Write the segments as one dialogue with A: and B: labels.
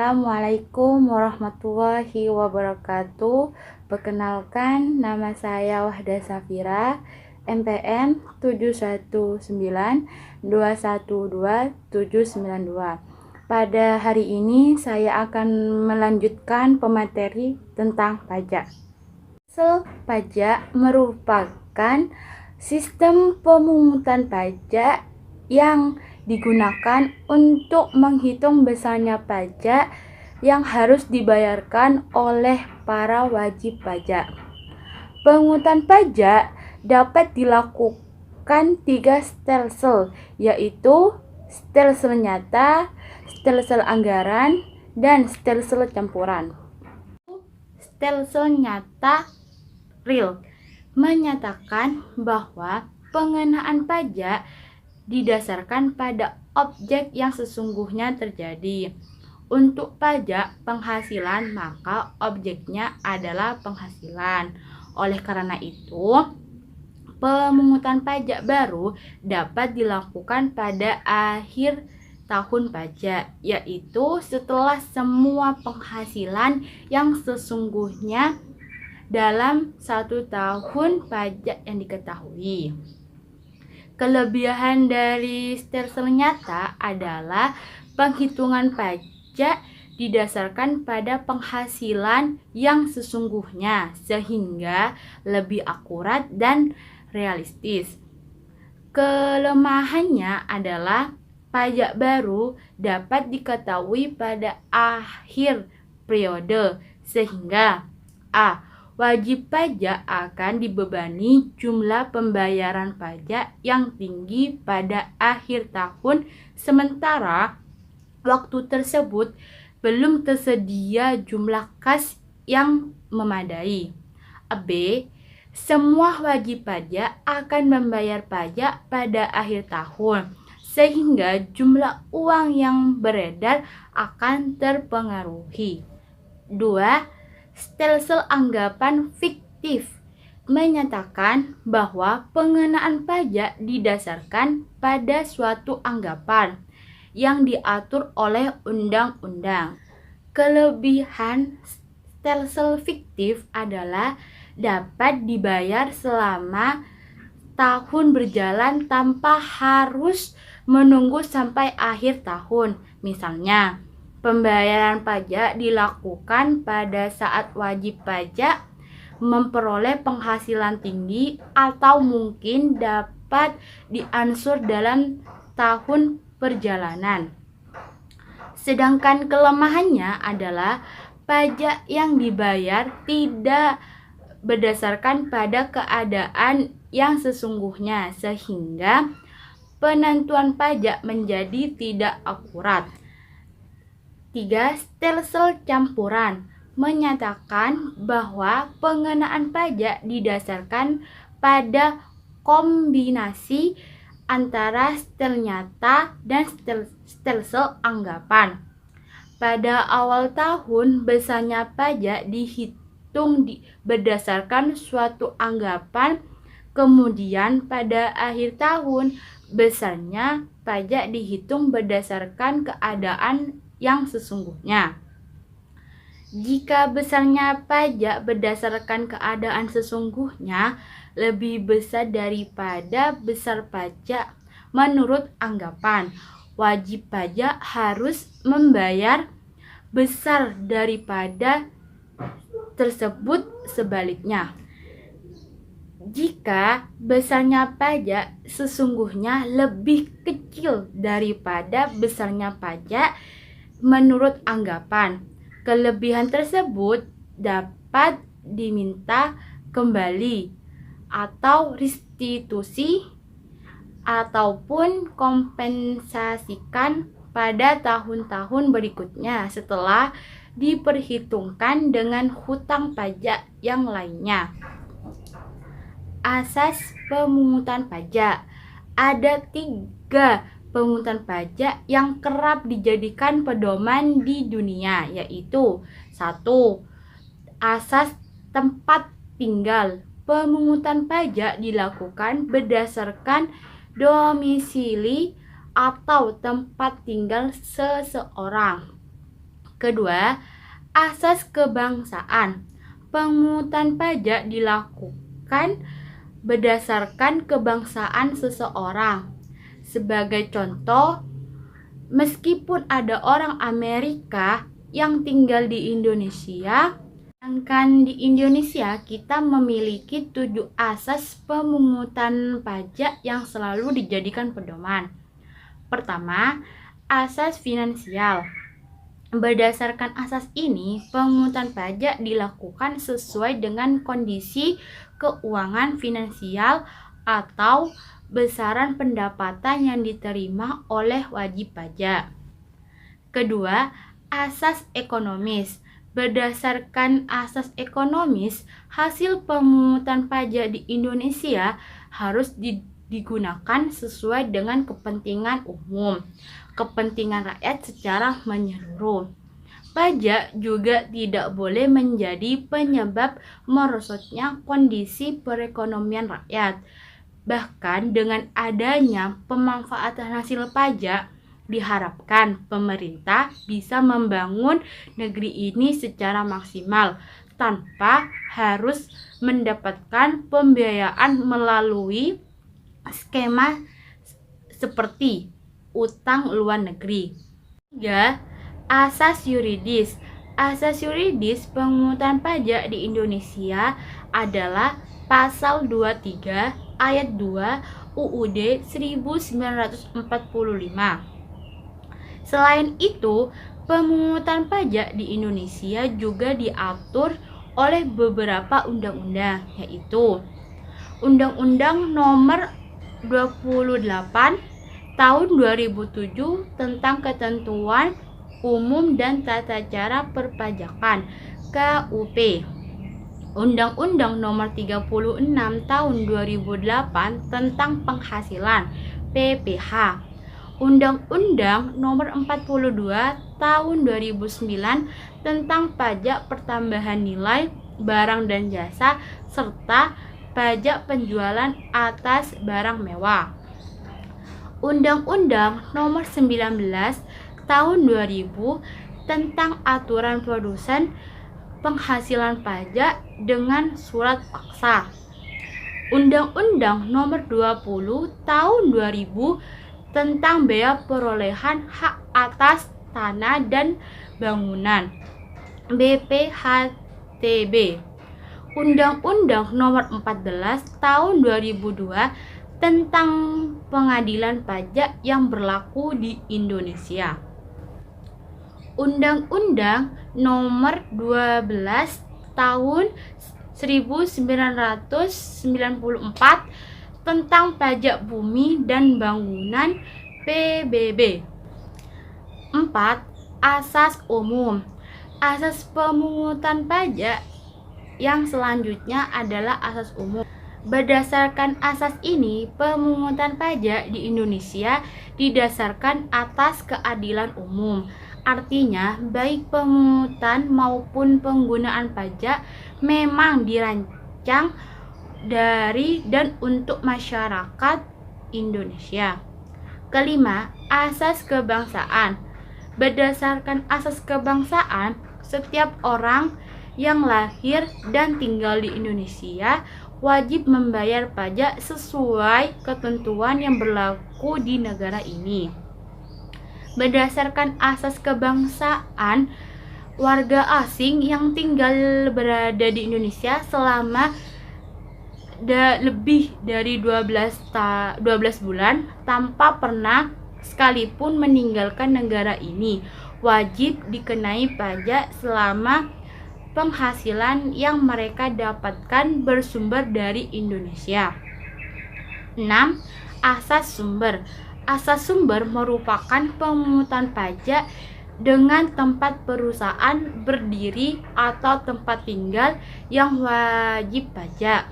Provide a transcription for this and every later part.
A: Assalamualaikum warahmatullahi wabarakatuh. Perkenalkan, nama saya Wahda Safira, NPM 719212792. Pada hari ini saya akan melanjutkan pemateri tentang pajak. Pajak merupakan sistem pemungutan pajak yang digunakan untuk menghitung besarnya pajak yang harus dibayarkan oleh para wajib pajak. Pemungutan pajak dapat dilakukan 3 stelsel, yaitu stelsel nyata, stelsel anggaran, dan stelsel campuran. Stelsel nyata real menyatakan bahwa pengenaan pajak didasarkan pada objek yang sesungguhnya terjadi. Untuk pajak penghasilan, maka objeknya adalah penghasilan. Oleh karena itu, pemungutan pajak baru dapat dilakukan pada akhir tahun pajak, yaitu setelah semua penghasilan yang sesungguhnya dalam 1 tahun pajak yang diketahui. Kelebihan dari stelsel nyata adalah penghitungan pajak didasarkan pada penghasilan yang sesungguhnya, sehingga lebih akurat dan realistis. Kelemahannya adalah pajak baru dapat diketahui pada akhir periode, sehingga wajib pajak akan dibebani jumlah pembayaran pajak yang tinggi pada akhir tahun, sementara waktu tersebut belum tersedia jumlah kas yang memadai. Semua wajib pajak akan membayar pajak pada akhir tahun, sehingga jumlah uang yang beredar akan terpengaruhi. 2. Stelsel anggapan fiktif menyatakan bahwa pengenaan pajak didasarkan pada suatu anggapan yang diatur oleh undang-undang. Kelebihan stelsel fiktif adalah dapat dibayar selama tahun berjalan tanpa harus menunggu sampai akhir tahun. Misalnya, pembayaran pajak dilakukan pada saat wajib pajak memperoleh penghasilan tinggi atau mungkin dapat diangsur dalam tahun perjalanan. Sedangkan kelemahannya adalah pajak yang dibayar tidak berdasarkan pada keadaan yang sesungguhnya, sehingga penentuan pajak menjadi tidak akurat. 3. Stelsel campuran menyatakan bahwa pengenaan pajak didasarkan pada kombinasi antara stelsel nyata dan stelsel anggapan. Pada awal tahun, besarnya pajak dihitung berdasarkan suatu anggapan, kemudian pada akhir tahun, besarnya pajak dihitung berdasarkan keadaan yang sesungguhnya. Jika besarnya pajak berdasarkan keadaan sesungguhnya lebih besar daripada besar pajak menurut anggapan, wajib pajak harus membayar besar daripada tersebut. Sebaliknya, jika besarnya pajak sesungguhnya lebih kecil daripada besarnya pajak menurut anggapan, kelebihan tersebut dapat diminta kembali atau restitusi ataupun kompensasikan pada tahun-tahun berikutnya setelah diperhitungkan dengan hutang pajak yang lainnya. Asas pemungutan pajak. Ada 3 pemungutan pajak yang kerap dijadikan pedoman di dunia, yaitu 1. Asas tempat tinggal. Pemungutan pajak dilakukan berdasarkan domisili atau tempat tinggal seseorang. Kedua, asas kebangsaan. Pemungutan pajak dilakukan berdasarkan kebangsaan seseorang. Sebagai contoh, meskipun ada orang Amerika yang tinggal di Indonesia, sedangkan di Indonesia kita memiliki 7 asas pemungutan pajak yang selalu dijadikan pedoman. Pertama, asas finansial. Berdasarkan asas ini, pemungutan pajak dilakukan sesuai dengan kondisi keuangan finansial atau besaran pendapatan yang diterima oleh wajib pajak. Kedua, asas ekonomis. Berdasarkan asas ekonomis, hasil pemungutan pajak di Indonesia harus digunakan sesuai dengan kepentingan umum, kepentingan rakyat secara menyeluruh. Pajak juga tidak boleh menjadi penyebab merosotnya kondisi perekonomian rakyat. Bahkan dengan adanya pemanfaatan hasil pajak, diharapkan pemerintah bisa membangun negeri ini secara maksimal tanpa harus mendapatkan pembiayaan melalui skema seperti utang luar negeri. 3. Asas yuridis. Asas yuridis pemungutan pajak di Indonesia adalah pasal 23 ayat 2 UUD 1945. Selain itu, pemungutan pajak di Indonesia juga diatur oleh beberapa undang-undang, yaitu Undang-Undang Nomor 28 Tahun 2007 tentang Ketentuan Umum dan Tata Cara Perpajakan (KUP), Undang-Undang Nomor 36 Tahun 2008 tentang Penghasilan (PPH), Undang-Undang Nomor 42 Tahun 2009 tentang Pajak Pertambahan Nilai Barang dan Jasa serta pajak penjualan atas barang mewah. Undang-Undang Nomor 19 Tahun 2000 tentang aturan produsen penghasilan pajak dengan surat paksa. Undang-Undang Nomor 20 Tahun 2000 tentang bea perolehan hak atas tanah dan bangunan (BPHTB). Undang-Undang Nomor 14 Tahun 2002 tentang pengadilan pajak yang berlaku di Indonesia. Undang-Undang Nomor 12 Tahun 1994 tentang pajak bumi dan bangunan PBB. 4. Asas umum. Asas pemungutan pajak yang selanjutnya adalah asas umum. Berdasarkan asas ini, pemungutan pajak di Indonesia didasarkan atas keadilan umum. Artinya, baik pemungutan maupun penggunaan pajak memang dirancang dari dan untuk masyarakat Indonesia. Kelima, asas kebangsaan. Berdasarkan asas kebangsaan, setiap orang yang lahir dan tinggal di Indonesia wajib membayar pajak sesuai ketentuan yang berlaku di negara ini. Berdasarkan asas kebangsaan, warga asing yang tinggal berada di Indonesia selama lebih dari 12 bulan tanpa pernah sekalipun meninggalkan negara ini wajib dikenai pajak selama penghasilan yang mereka dapatkan bersumber dari Indonesia. 6. Asas sumber. Asas sumber merupakan pemungutan pajak dengan tempat perusahaan berdiri atau tempat tinggal yang wajib pajak.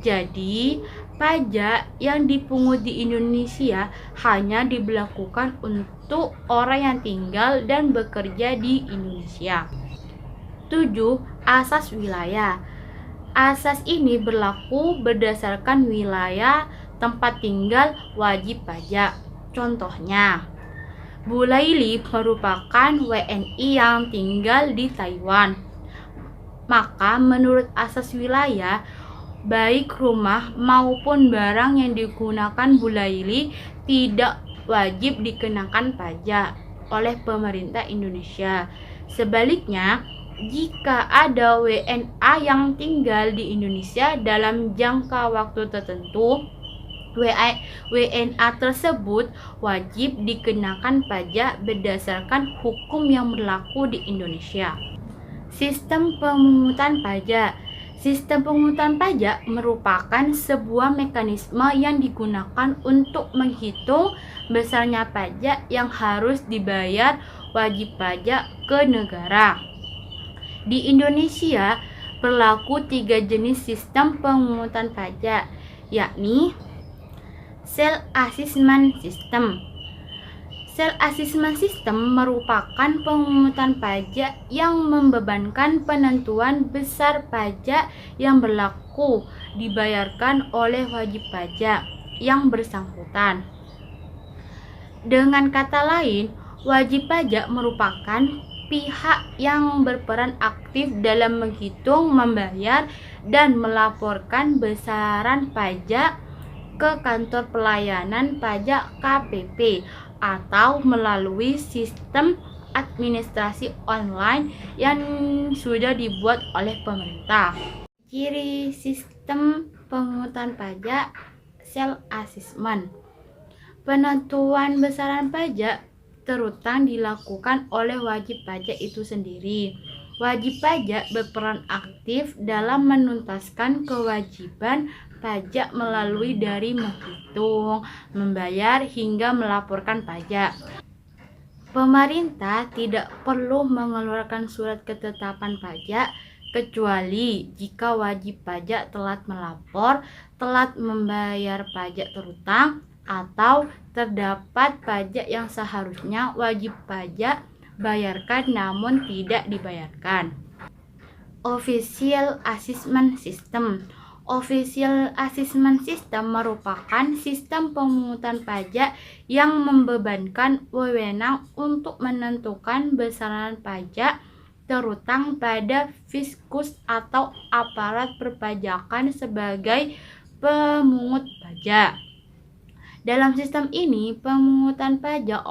A: Jadi, pajak yang dipungut di Indonesia hanya diberlakukan untuk orang yang tinggal dan bekerja di Indonesia. 7. Asas wilayah. Asas ini berlaku berdasarkan wilayah tempat tinggal wajib pajak. Contohnya, Bulaili merupakan WNI yang tinggal di Taiwan. Maka menurut asas wilayah, baik rumah maupun barang yang digunakan Bulaili tidak wajib dikenakan pajak oleh pemerintah Indonesia. Sebaliknya, jika ada WNA yang tinggal di Indonesia dalam jangka waktu tertentu, WNA tersebut wajib dikenakan pajak berdasarkan hukum yang berlaku di Indonesia. Sistem pemungutan pajak. Sistem pemungutan pajak merupakan sebuah mekanisme yang digunakan untuk menghitung besarnya pajak yang harus dibayar wajib pajak ke negara. Di Indonesia berlaku 3 jenis sistem pemungutan pajak, yakni Self Assessment System. Self Assessment System merupakan pemungutan pajak yang membebankan penentuan besar pajak yang berlaku dibayarkan oleh wajib pajak yang bersangkutan. Dengan kata lain, wajib pajak merupakan pihak yang berperan aktif dalam menghitung, membayar, dan melaporkan besaran pajak ke kantor pelayanan pajak KPP atau melalui sistem administrasi online yang sudah dibuat oleh pemerintah. Ciri sistem pemungutan pajak self assessment. Penentuan besaran pajak terutang dilakukan oleh wajib pajak itu sendiri. Wajib pajak berperan aktif dalam menuntaskan kewajiban pajak melalui dari menghitung, membayar, hingga melaporkan pajak. Pemerintah tidak perlu mengeluarkan surat ketetapan pajak kecuali jika wajib pajak telat melapor, telat membayar pajak terutang, atau terdapat pajak yang seharusnya wajib pajak bayarkan namun tidak dibayarkan. Official Assessment System. Official Assessment System merupakan sistem pemungutan pajak yang membebankan wewenang untuk menentukan besaran pajak terutang pada fiskus atau aparat perpajakan sebagai pemungut pajak. Dalam sistem ini, pemungutan pajak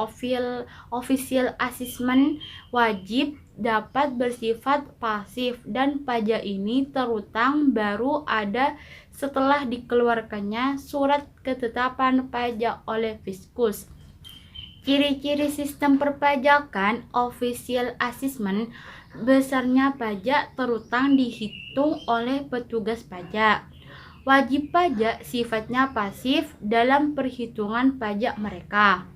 A: official assessment wajib dapat bersifat pasif dan pajak ini terutang baru ada setelah dikeluarkannya surat ketetapan pajak oleh fiskus. Ciri-ciri sistem perpajakan official assessment, besarnya pajak terutang dihitung oleh petugas pajak. Wajib pajak sifatnya pasif dalam perhitungan pajak mereka.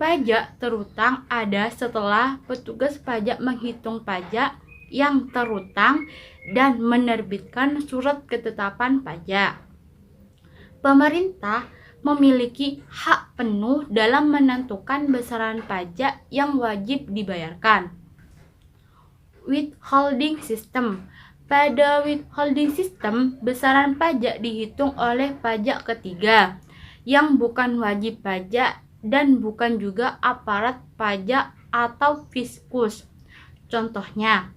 A: Pajak terutang ada setelah petugas pajak menghitung pajak yang terutang dan menerbitkan surat ketetapan pajak. Pemerintah memiliki hak penuh dalam menentukan besaran pajak yang wajib dibayarkan. Withholding System. Pada withholding system, besaran pajak dihitung oleh pajak ketiga yang bukan wajib pajak dan bukan juga aparat pajak atau fiskus. Contohnya,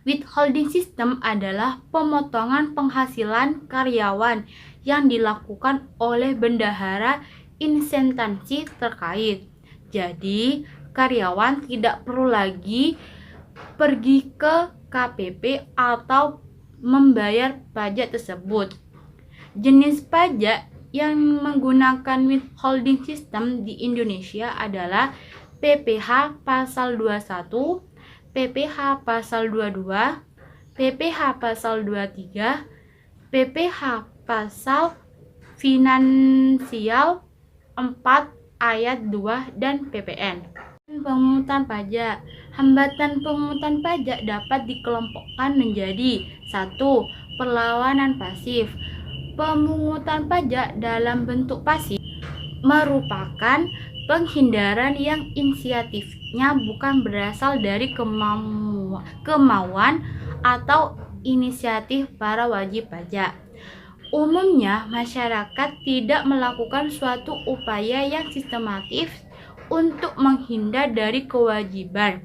A: withholding system adalah pemotongan penghasilan karyawan yang dilakukan oleh bendahara instansi terkait. Jadi, karyawan tidak perlu lagi pergi ke KPP atau membayar pajak tersebut. Jenis pajak yang menggunakan withholding system di Indonesia adalah PPh pasal 21, PPh pasal 22, PPh pasal 23, PPh pasal finansial 4 ayat 2 dan PPN. Pemungutan pajak. Hambatan pemungutan pajak dapat dikelompokkan menjadi 1. Perlawanan pasif. Pemungutan pajak dalam bentuk pasif merupakan penghindaran yang inisiatifnya bukan berasal dari kemauan atau inisiatif para wajib pajak. Umumnya, masyarakat tidak melakukan suatu upaya yang sistematis untuk menghindar dari kewajiban,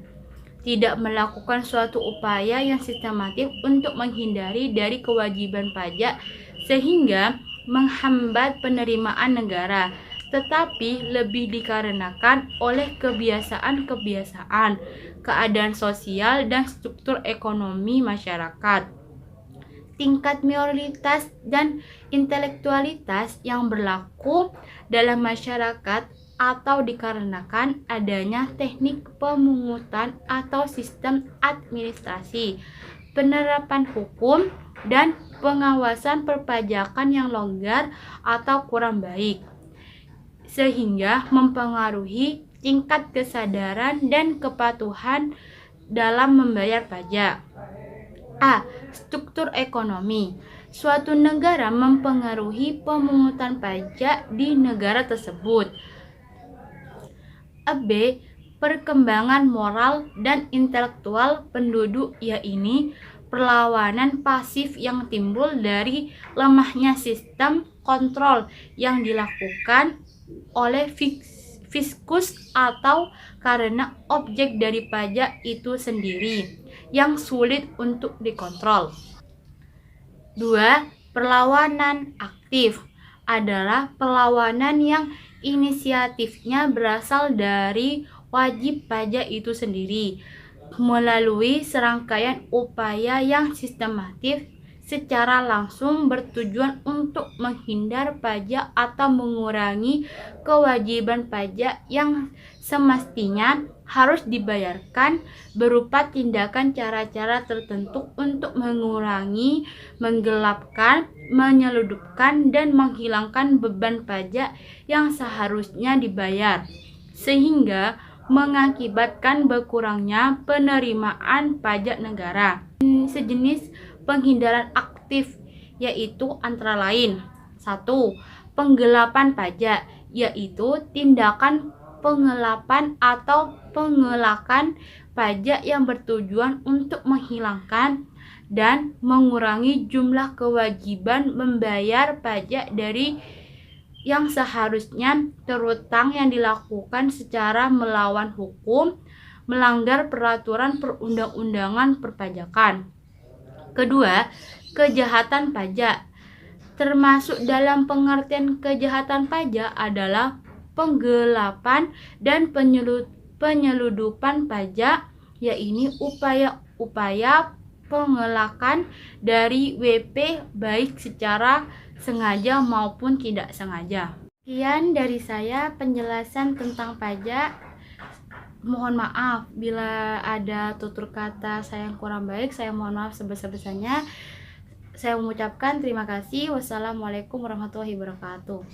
A: tidak melakukan suatu upaya yang sistematik untuk menghindari dari kewajiban pajak sehingga menghambat penerimaan negara, tetapi lebih dikarenakan oleh kebiasaan-kebiasaan, keadaan sosial, dan struktur ekonomi masyarakat. Tingkat minoritas dan intelektualitas yang berlaku dalam masyarakat atau dikarenakan adanya teknik pemungutan atau sistem administrasi, penerapan hukum, dan pengawasan perpajakan yang longgar atau kurang baik, sehingga mempengaruhi tingkat kesadaran dan kepatuhan dalam membayar pajak. A. Struktur ekonomi. Suatu negara mempengaruhi pemungutan pajak di negara tersebut. B. Perkembangan moral dan intelektual penduduk, yaitu perlawanan pasif yang timbul dari lemahnya sistem kontrol yang dilakukan oleh fiskus atau karena objek dari pajak itu sendiri yang sulit untuk dikontrol. 2. Perlawanan aktif adalah perlawanan yang inisiatifnya berasal dari wajib pajak itu sendiri melalui serangkaian upaya yang sistematif secara langsung bertujuan untuk menghindar pajak atau mengurangi kewajiban pajak yang semestinya harus dibayarkan berupa tindakan cara-cara tertentu untuk mengurangi, menggelapkan, menyeludupkan, dan menghilangkan beban pajak yang seharusnya dibayar, sehingga mengakibatkan berkurangnya penerimaan pajak negara. Sejenis penghindaran aktif yaitu antara lain: 1. Penggelapan pajak, yaitu tindakan penggelapan atau pengelakan pajak yang bertujuan untuk menghilangkan dan mengurangi jumlah kewajiban membayar pajak dari yang seharusnya terutang yang dilakukan secara melawan hukum, melanggar peraturan perundang-undangan perpajakan. Kedua, kejahatan pajak. Termasuk dalam pengertian kejahatan pajak adalah penggelapan dan penyeludupan pajak, yaitu upaya-upaya pengelakan dari WP baik secara sengaja maupun tidak sengaja. Sekian dari saya penjelasan tentang pajak. Mohon maaf bila ada tutur kata saya yang kurang baik, saya mohon maaf sebesar-besarnya. Saya mengucapkan terima kasih. Wassalamualaikum warahmatullahi wabarakatuh.